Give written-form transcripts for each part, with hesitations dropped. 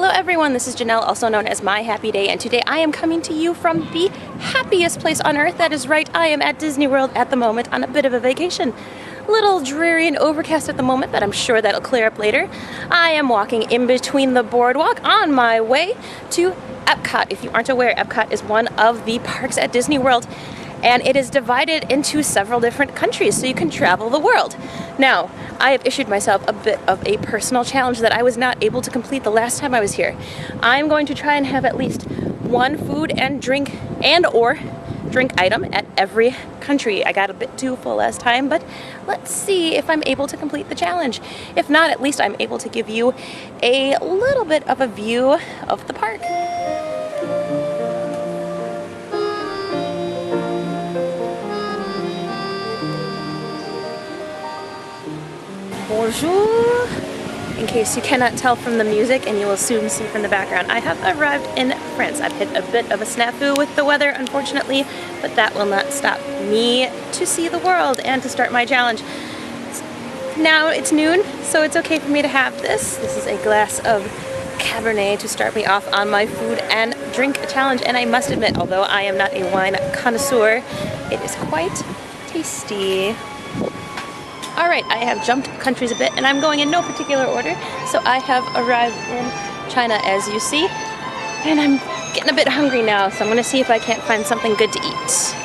Hello everyone, this is Janelle, also known as My Happy Day, and today I am coming to you from the happiest place on earth. That is right, I am at Disney World at the moment on a bit of a vacation. A little dreary and overcast at the moment, but I'm sure that'll clear up later. I am walking in between the boardwalk on my way to EPCOT. If you aren't aware, EPCOT is one of the parks at Disney World, and it is divided into several different countries, so you can travel the world. Now, I have issued myself a bit of a personal challenge that I was not able to complete the last time I was here. I'm going to try and have at least one food and drink or drink item at every country. I got a bit too full last time, but let's see if I'm able to complete the challenge. If not, at least I'm able to give you a little bit of a view of the park. Bonjour! In case you cannot tell from the music, and you will soon see from the background, I have arrived in France. I've hit a bit of a snafu with the weather, unfortunately, but that will not stop me to see the world and to start my challenge. Now it's noon, so it's okay for me to have this. This is a glass of Cabernet to start me off on my food and drink challenge, and I must admit, although I am not a wine connoisseur, it is quite tasty. Alright, I have jumped countries a bit, and I'm going in no particular order. So I have arrived in China, as you see, and I'm getting a bit hungry now, so I'm going to see if I can't find something good to eat.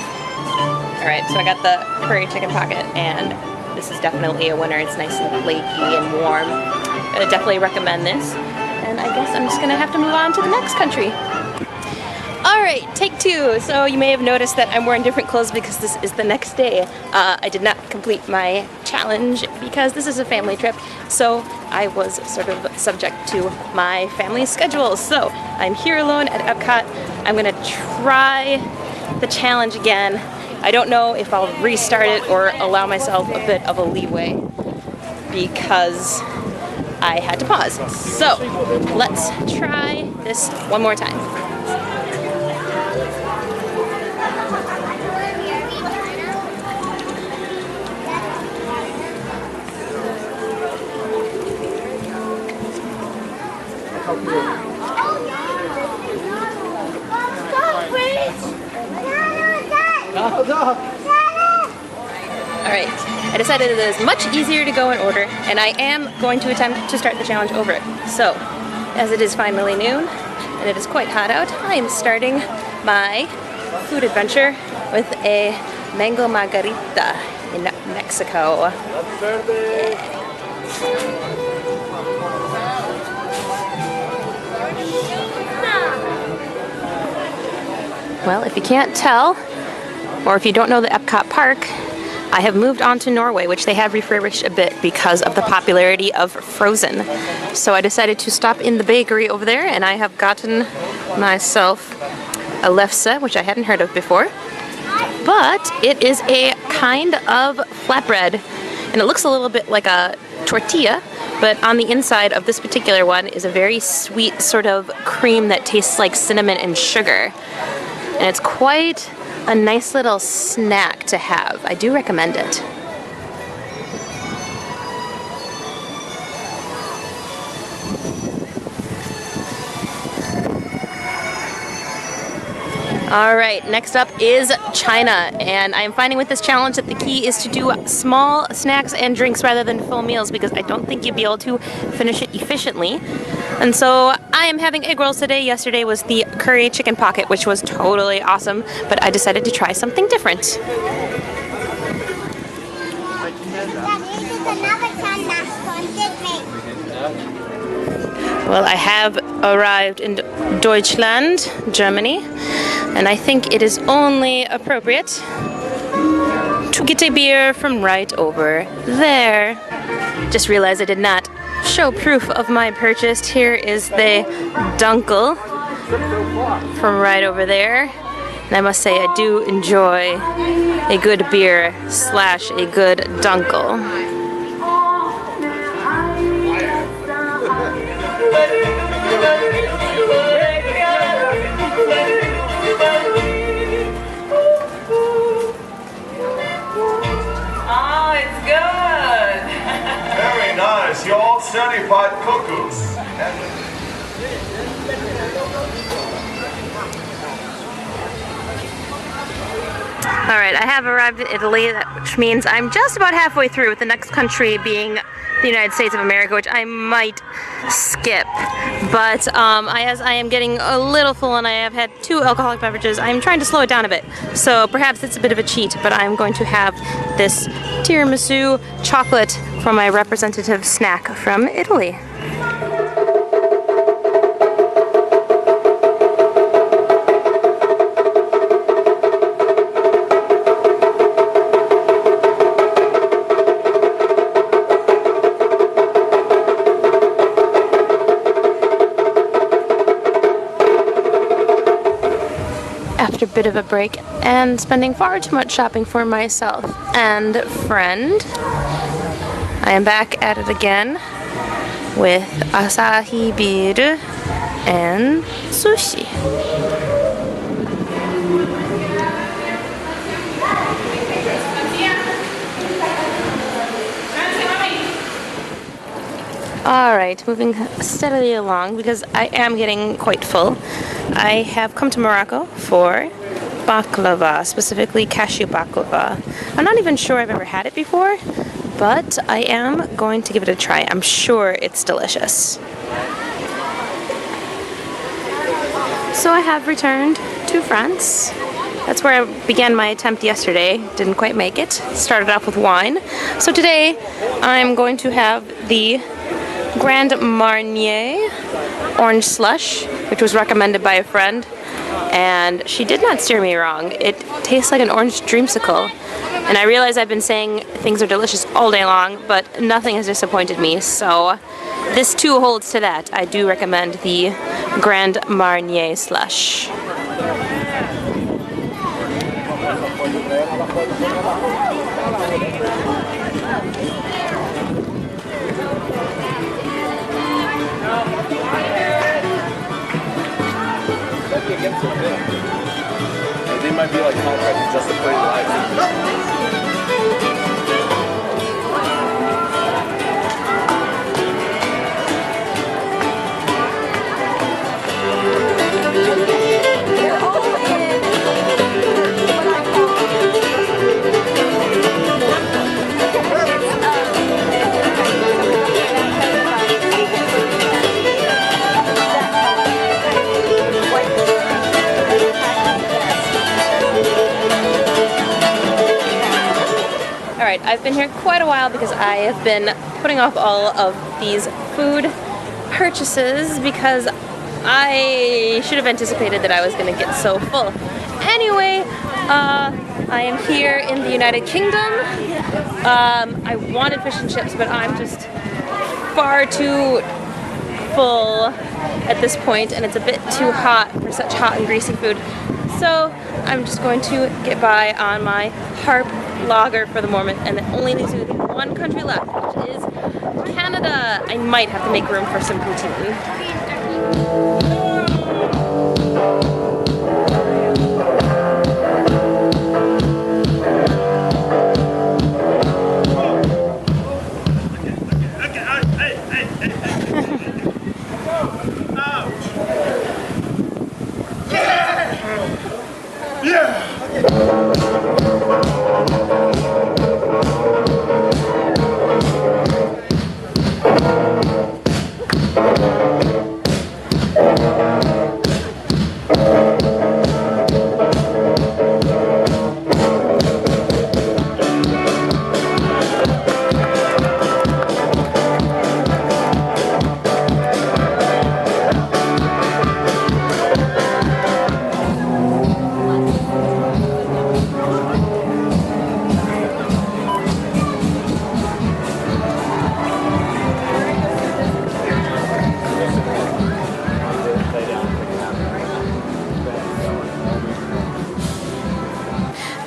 Alright, so I got the curry chicken pocket, and this is definitely a winner. It's nice and flaky and warm. I definitely recommend this. And I guess I'm just going to have to move on to the next country. Alright, take two. So you may have noticed that I'm wearing different clothes because this is the next day. I did not complete my challenge because this is a family trip, so I was sort of subject to my family's schedule. So I'm here alone at EPCOT. I'm gonna try the challenge again. I don't know if I'll restart it or allow myself a bit of a leeway because I had to pause. So let's try this one more time. Alright, I decided it is much easier to go in order, and I am going to attempt to start the challenge over. So, as it is finally noon, and it is quite hot out, I am starting my food adventure with a mango margarita in Mexico. Well, if you can't tell, or if you don't know the EPCOT Park, I have moved on to Norway, which they have refurbished a bit because of the popularity of Frozen. So I decided to stop in the bakery over there, and I have gotten myself a lefse, which I hadn't heard of before. But it is a kind of flatbread, and it looks a little bit like a tortilla, but on the inside of this particular one is a very sweet sort of cream that tastes like cinnamon and sugar. And it's quite a nice little snack to have. I do recommend it. Alright, next up is China, and I am finding with this challenge that the key is to do small snacks and drinks rather than full meals, because I don't think you'd be able to finish it efficiently. And so I am having egg rolls today. Yesterday was the curry chicken pocket, which was totally awesome, but I decided to try something different. Well, I have arrived in Deutschland, Germany, and I think it is only appropriate to get a beer from right over there. Just realized I did not show proof of my purchase. Here is the Dunkel from right over there. And I must say I do enjoy a good beer slash a good Dunkel. Oh, it's good! Very nice. You're all certified cookers. Alright, I have arrived in Italy, which means I'm just about halfway through, with the next country being the United States of America, which I might skip. But as I am getting a little full and I have had 2 alcoholic beverages, I'm trying to slow it down a bit. So perhaps it's a bit of a cheat, but I'm going to have this tiramisu chocolate for my representative snack from Italy. After a bit of a break and spending far too much shopping for myself and friend, I am back at it again with Asahi beer and sushi. Alright, moving steadily along because I am getting quite full. I have come to Morocco for baklava, specifically cashew baklava. I'm not even sure I've ever had it before, but I am going to give it a try. I'm sure it's delicious. So I have returned to France. That's where I began my attempt yesterday. Didn't quite make it. Started off with wine. So today I'm going to have the Grand Marnier orange slush, which was recommended by a friend, and she did not steer me wrong. It tastes like an orange dreamsicle, and I realize I've been saying things are delicious all day long, but nothing has disappointed me, so this too holds to that. I do recommend the Grand Marnier slush. Against their bid. They might be like contracted just to play live. Alright, I've been here quite a while because I have been putting off all of these food purchases because I should have anticipated that I was going to get so full. Anyway, I am here in the United Kingdom. I wanted fish and chips, but I'm just far too full at this point, and it's a bit too hot for such hot and greasy food. So I'm just going to get by on my Harp lager for the moment, and it only leaves me with 1 country left, which is Canada. I might have to make room for some poutine.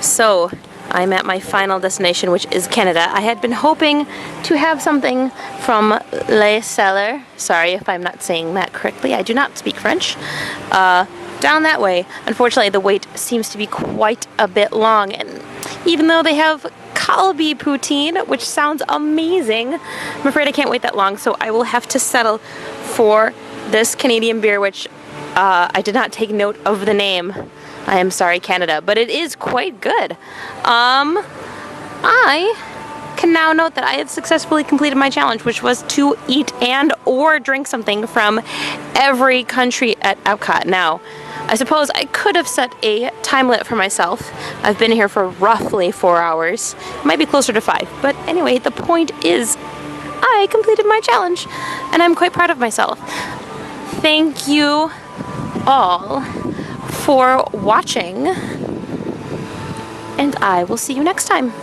So, I'm at my final destination, which is Canada. I had been hoping to have something from Les Cellars. Sorry if I'm not saying that correctly. I do not speak French. Down that way. Unfortunately, the wait seems to be quite a bit long, and even though they have kalbi poutine, which sounds amazing, I'm afraid I can't wait that long, so I will have to settle for this Canadian beer, which I did not take note of the name. I am sorry, Canada, but it is quite good. I can now note that I have successfully completed my challenge, which was to eat and or drink something from every country at EPCOT. Now, I suppose I could have set a time limit for myself. I've been here for roughly 4 hours. It might be closer to 5. But anyway, the point is I completed my challenge, and I'm quite proud of myself. Thank you all for watching, and I will see you next time.